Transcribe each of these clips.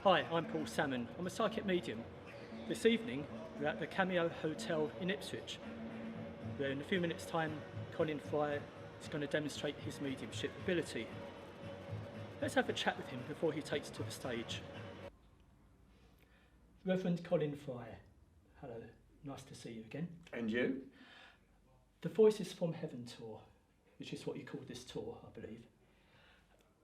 Hi, I'm Paul Salmon. I'm a psychic medium. This evening, we're at the Cameo Hotel in Ipswich, where in a few minutes' time, Colin Fry is going to demonstrate his mediumship ability. Let's have a chat with him before he takes to the stage. Reverend Colin Fry, hello, nice to see you again. And you? The Voices from Heaven tour, which is what you call this tour, I believe.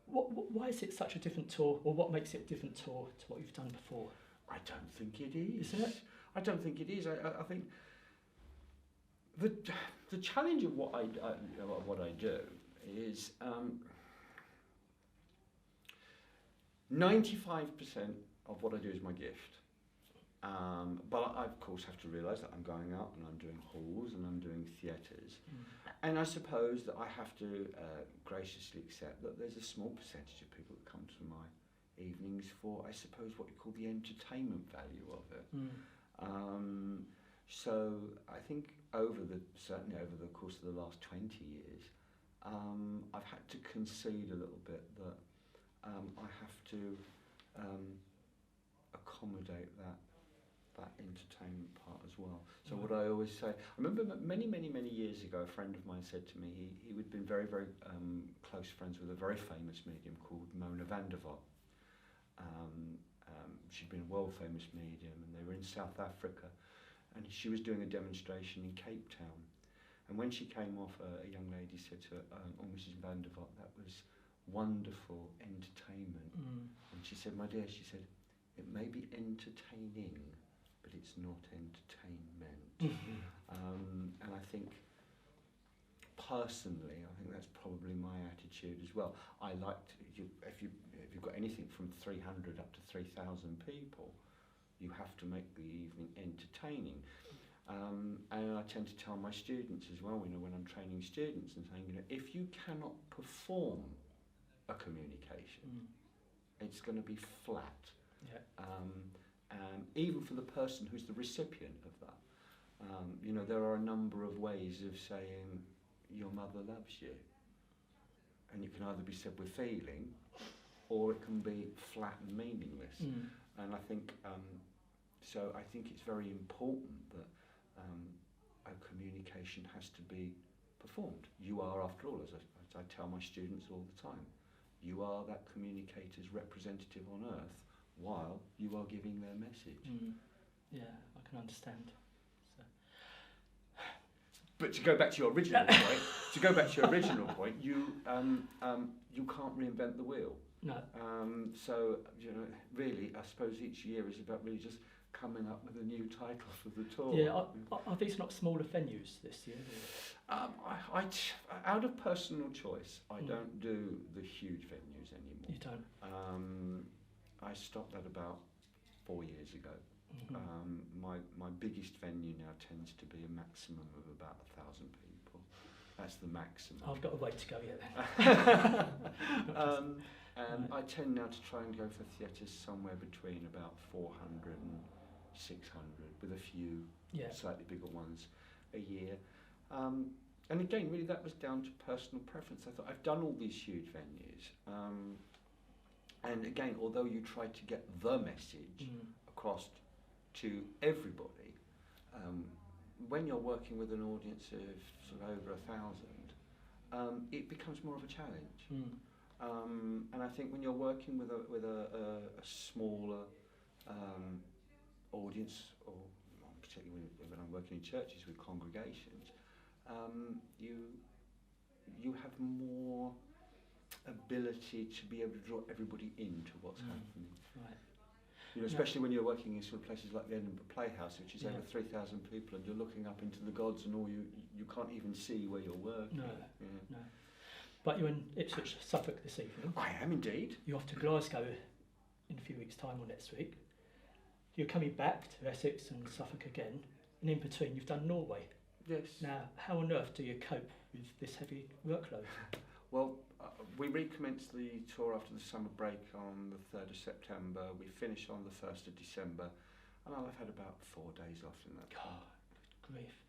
Why is it such a different tour, or what makes it a different tour to what you've done before? I don't think it is. Isn't it? I don't think it is. I think the challenge of what I do is 95% of what I do is my gift. But I, of course, have to realise that I'm going out and I'm doing halls and I'm doing theatres. And I suppose that I have to graciously accept that there's a small percentage of people that come to my evenings for, I suppose, what you call the entertainment value of it. So I think certainly over the course of the last 20 years, I've had to concede a little bit that I have to accommodate that entertainment part as well. So what I always say, I remember many years ago, a friend of mine said to me, he had been very close friends with a very famous medium called Mona van der Walt. She'd been a world famous medium, and they were in South Africa, and she was doing a demonstration in Cape Town. And when she came off, a young lady said to her, "Oh, Mrs. van der Walt, that was wonderful entertainment." And she said, "My dear," she said, "it may be entertaining, but it's not entertainment." And I think, personally, I think that's probably my attitude as well. I like to, if you've got anything from 300 up to 3,000 people, you have to make the evening entertaining. And I tend to tell my students as well, when I'm training students, and saying, if you cannot perform a communication, it's going to be flat. Yeah. Even for the person who's the recipient of that. There are a number of ways of saying your mother loves you. And it can either be said with feeling, or it can be flat and meaningless. And I think, so I think it's very important that a communication has to be performed. You are, after all, as I tell my students all the time, you are that communicator's representative on earth while you are giving their message. Yeah, I can understand. So. But to go back to your original point, you can't reinvent the wheel. No. So really, I suppose each year is about really just coming up with a new title for the tour. Yeah, are these not smaller venues this year? I out of personal choice, I don't do the huge venues anymore. You don't? I stopped that about 4 years ago. My biggest venue now tends to be a maximum of about 1,000 people. That's the maximum. I've got a way to go yet then. And I tend now to try and go for theatres somewhere between about 400 and 600, with a few slightly bigger ones a year. And again, really that was down to personal preference. I thought, I've done all these huge venues. And again, although you try to get the message across to everybody, when you're working with an audience of sort of over 1,000, it becomes more of a challenge. And I think when you're working with a smaller audience, or particularly when I'm working in churches with congregations, you have more ability to be able to draw everybody into what's happening. Right. Especially when you're working in sort of places like the Edinburgh Playhouse, which is over 3,000 people, and you're looking up into the gods, and all you can't even see where you're working. No. But you're in Ipswich, Suffolk this evening. I am indeed. You're off to Glasgow in a few weeks' time, or next week. You're coming back to Essex and Suffolk again, and in between you've done Norway. Yes. Now, how on earth do you cope with this heavy workload? Well, we recommence the tour after the summer break on the 3rd of September. We finish on the 1st of December, and I'll have had about 4 days off in that time. God, grief.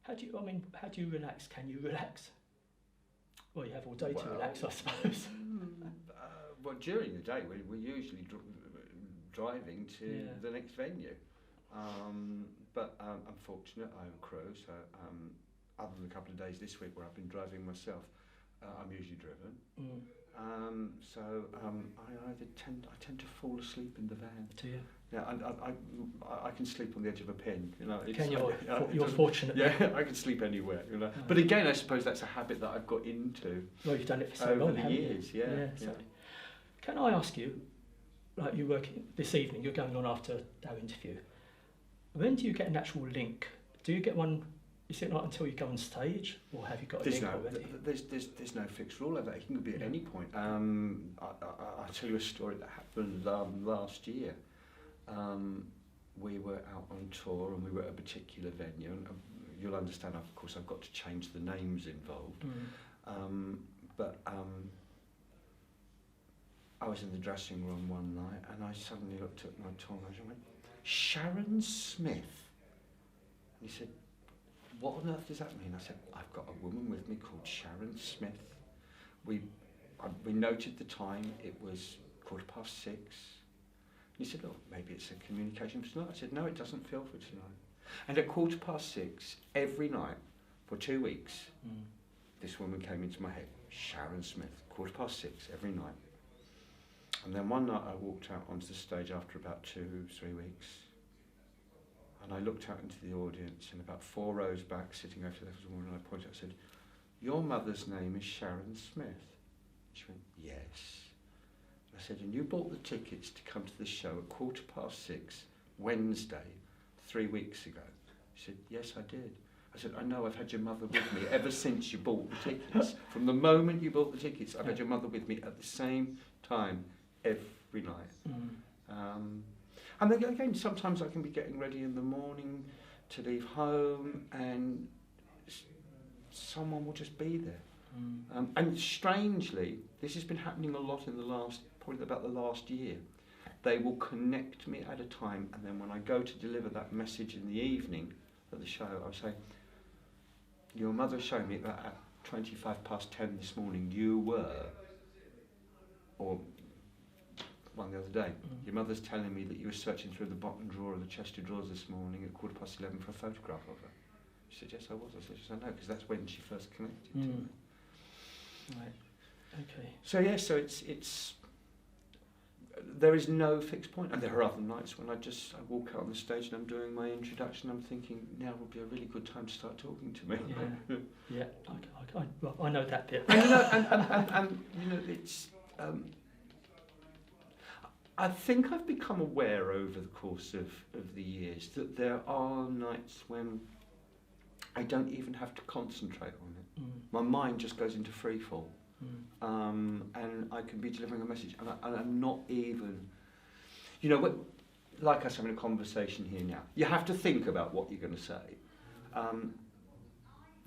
How do you relax? Can you relax? Well, you have all day to relax, I suppose. Well, during the day, we usually driving to Yeah. the next venue. But I'm fortunate, I own a crew, so other than a couple of days this week where I've been driving myself, I'm usually driven. I tend to fall asleep in the van. Do you? Yeah, I can sleep on the edge of a pin. You know, Can you? You're fortunate. Yeah, I can sleep anywhere. You know, but again, I suppose that's a habit that I've got into. Well, you've done it for so over long, the haven't years. you? Yeah. So, can I ask you, like you're working this evening, you're going on after our interview. When do you get an actual link? Do you get one? Is it not until you go on stage, or have you got a link already? There's no fixed rule of that. It can be at any point. I'll tell you a story that happened last year. We were out on tour and we were at a particular venue, and you'll understand, of course, I've got to change the names involved. But I was in the dressing room one night and I suddenly looked at my tour manager and went, "Sharon Smith?" And he said, "What on earth does that mean?" I said, "I've got a woman with me called Sharon Smith. We noted the time, it was 6:15. And he said, "Oh, maybe it's a communication for tonight." I said, "No, it doesn't feel for tonight." And at 6:15, every night, for 2 weeks, this woman came into my head, Sharon Smith, 6:15, every night. And then one night I walked out onto the stage after about 2-3 weeks, and I looked out into the audience, and about 4 rows back, sitting over there was a woman, and I pointed out, I said, "Your mother's name is Sharon Smith?" She went, "Yes." I said, "And you bought the tickets to come to the show at 6:15 Wednesday, 3 weeks ago?" She said, "Yes, I did." I said, "I know, I've had your mother with me ever since you bought the tickets. From the moment you bought the tickets, I've had your mother with me at the same time every night." And then again, sometimes I can be getting ready in the morning to leave home and someone will just be there. And strangely, this has been happening a lot in probably about the last year. They will connect me at a time, and then when I go to deliver that message in the evening at the show, I'll say, "Your mother showed me that at 10:25 this morning you were," or one the other day, "Your mother's telling me that you were searching through the bottom drawer of the chest of drawers this morning at 11:15 for a photograph of her." She said, "Yes, I was." I said, "Yes, I know, because that's when she first connected to me." Right. Okay. So yeah, so it's there is no fixed point, and there are other nights when I walk out on the stage and I'm doing my introduction. I'm thinking now would be a really good time to start talking to me. Yeah. I know that bit. And you know, it's. I think I've become aware over the course of the years that there are nights when I don't even have to concentrate on it. My mind just goes into free fall. And I can be delivering a message and I'm not even, you know, like us having a conversation here now, you have to think about what you're going to say.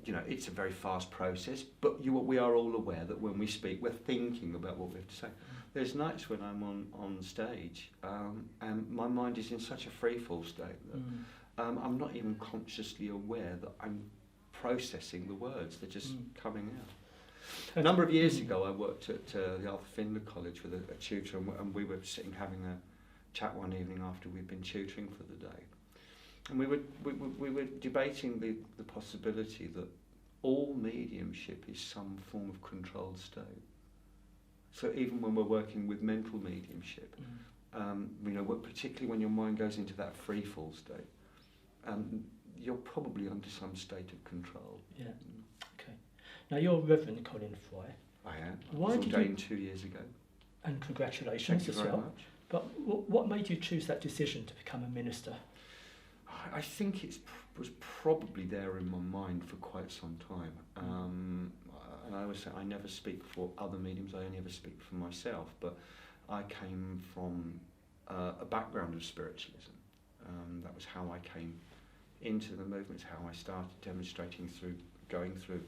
You know, it's a very fast process, but we are all aware that when we speak, we're thinking about what we have to say. There's nights when I'm on stage and my mind is in such a free fall state that I'm not even consciously aware that I'm processing the words. They're just coming out. A number of years ago, I worked at the Arthur Findlay College with a tutor, and we were sitting having a chat one evening after we'd been tutoring for the day, and we were debating the possibility that all mediumship is some form of controlled state. So even when we're working with mental mediumship, you know, particularly when your mind goes into that free fall state, you're probably under some state of control. Yeah. Okay. Now you're Reverend Colin Fry. I am. Why I was did ordained 2 years ago. And congratulations as well. Thank you very much. But what made you choose that decision to become a minister? I think it was probably there in my mind for quite some time. And I always say I never speak for other mediums, I only ever speak for myself. But I came from a background of spiritualism. That was how I came into the movement, how I started going through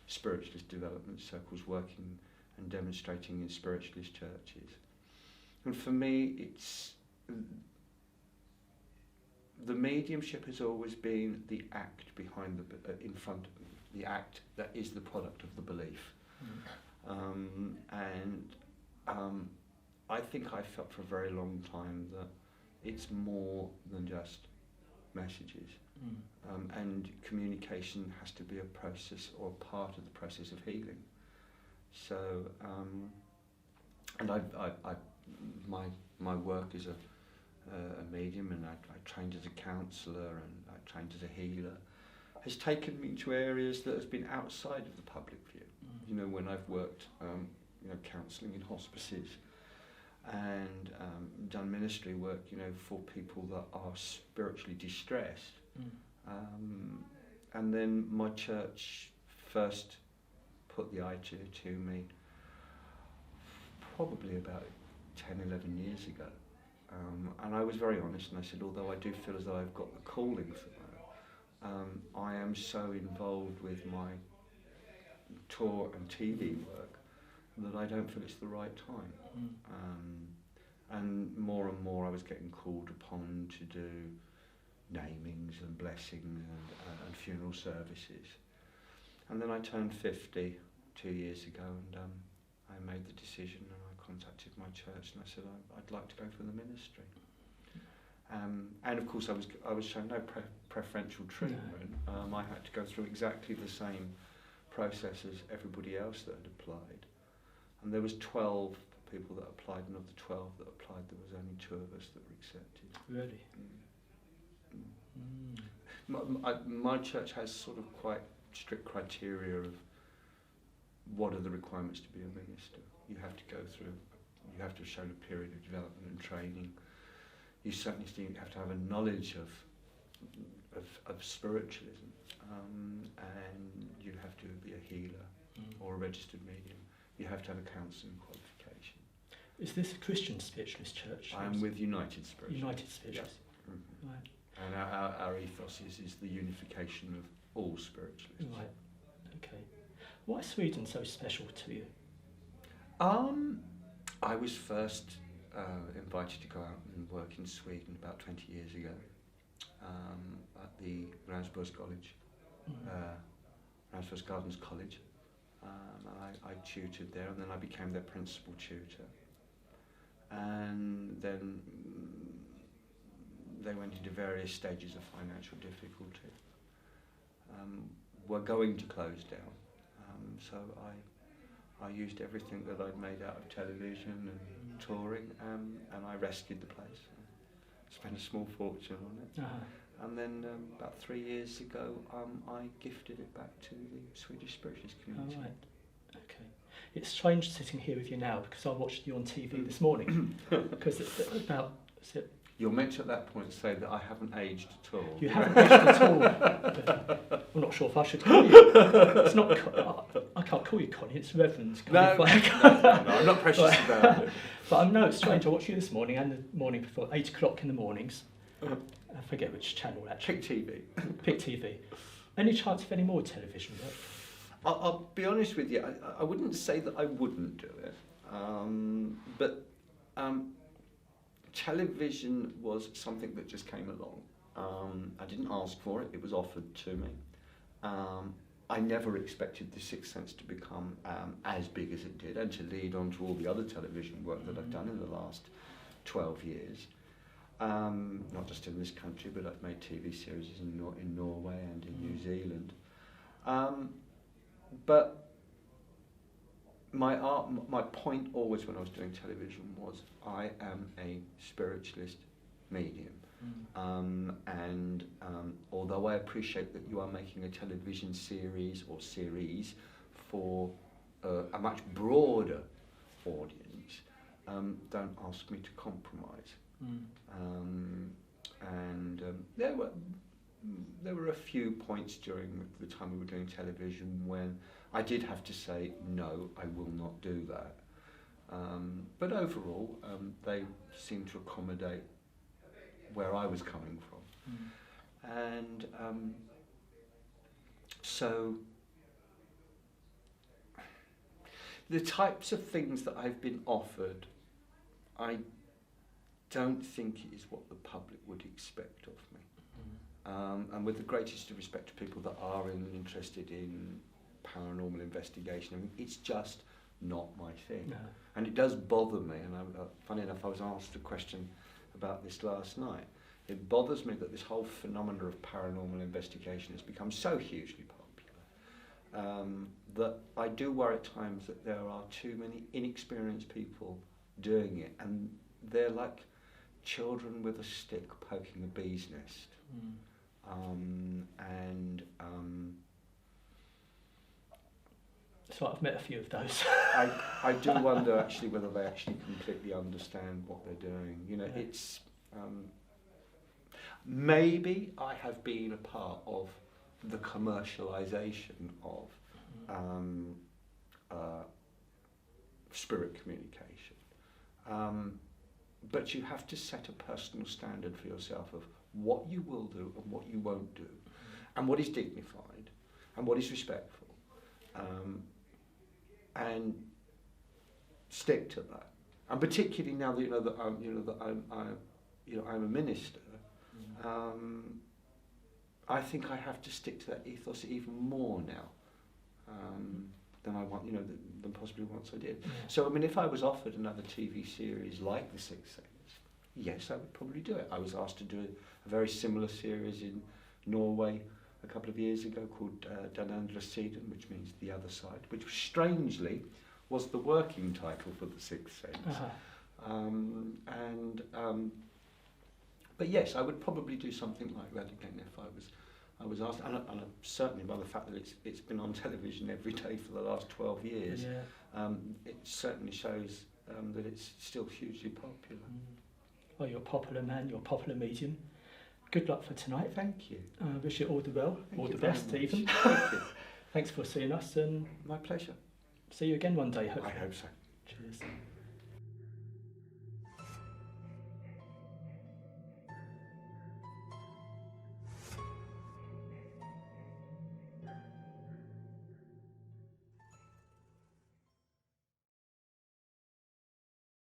spiritualist development circles, working and demonstrating in spiritualist churches. And for me, it's the mediumship has always been the act behind in front of the act that is the product of the belief. I think I felt for a very long time that it's more than just messages. And communication has to be a process or a part of the process of healing. So, and my work as a medium, and I trained as a counsellor, and I trained as a healer, has taken me to areas that has been outside of the public view. You know, when I've worked, counselling in hospices, and done ministry work, for people that are spiritually distressed. And then my church first put the idea to me probably about 10, 11 years ago. And I was very honest, and I said, although I do feel as though I've got the calling for that, I am so involved with my tour and TV work that I don't feel it's the right time. And more I was getting called upon to do namings and blessings and funeral services. And then I turned 50 2 years ago, and I made the decision, and I contacted my church, and I said I'd like to go for the ministry. And of course I was shown no preferential treatment. I had to go through exactly the same process as everybody else that had applied. And there was 12 people that applied, and of the 12 that applied, there was only 2 of us that were accepted. Really? My church has sort of quite strict criteria of what are the requirements to be a minister. You have to have shown a period of development and training. You certainly have to have a knowledge of spiritualism, and you have to be a healer or a registered medium. You have to have a counselling qualification. Is this a Christian spiritualist church? I'm with United Spiritualists. United Spiritualists. Yeah. Right. And our ethos is the unification of all spiritualists. Right. Okay. Why is Sweden so special to you? I was first invited to go out and work in Sweden about 20 years ago at the Ransborgs College, Ransborgs Gardens College. I tutored there, and then I became their principal tutor. And then they went into various stages of financial difficulty. Were going to close down, so I used everything that I'd made out of television and touring, and I rescued the place. Spent a small fortune on it. And then about 3 years ago, I gifted it back to the Swedish spiritualist community. Oh, right. Okay. It's strange sitting here with you now, because I watched you on TV this morning. Because You're meant to at that point say that I haven't aged at all. You haven't aged at all. I'm not sure if I should call you. It's not. I can't call you Colin. It's Reverend. No, I'm not precious about it. But I know it's strange. I watched you this morning and the morning before, 8 o'clock in the mornings. I forget which channel actually. Pick TV. Pick TV. Any chance of any more television work? I'll be honest with you. I wouldn't say that I wouldn't do it, but television was something that just came along. I didn't ask for it. It was offered to me. I never expected The Sixth Sense to become as big as it did, and to lead on to all the other television work that I've done in the last 12 years. Not just in this country, but I've made TV series in Norway and in New Zealand. But my point always when I was doing television was I am a spiritualist medium. And although I appreciate that you are making a television series or series for a much broader audience, don't ask me to compromise. There were a few points during the time we were doing television when I did have to say, no, I will not do that. But overall, they seemed to accommodate where I was coming from. And so the types of things that I've been offered, I don't think it is what the public would expect of me. And with the greatest of respect to people that are interested in paranormal investigation, I mean, it's just not my thing. No. And it does bother me. And funny enough, I was asked a question about this last night. It bothers me that this whole phenomena of paranormal investigation has become so hugely popular that I do worry at times that there are too many inexperienced people doing it, and they're like children with a stick poking a bee's nest. So I've met a few of those. I do wonder actually whether they actually completely understand what they're doing. You know, it's maybe I have been a part of the commercialization of spirit communication. But you have to set a personal standard for yourself of what you will do and what you won't do, and what is dignified and what is respectful, and stick to that. And particularly now that I'm a minister, I think I have to stick to that ethos even more now than I want, than possibly once I did. Yeah. So I mean, if I was offered another TV series like The Sixth Sense, yes, I would probably do it. I was asked to do a very similar series in Norway a couple of years ago called Den andre siden, which means the other side, which strangely was the working title for The Sixth Sense. But yes, I would probably do something like that again if I was asked, and certainly by the fact that it's been on television every day for the last 12 years, it certainly shows that it's still hugely popular. Well, you're a popular man, you're a popular medium. Good luck for tonight. Thank you. Wish you all the well, all the best even. Thank you. Thanks for seeing us, and My pleasure. see you again one day, hopefully. I hope so. Cheers.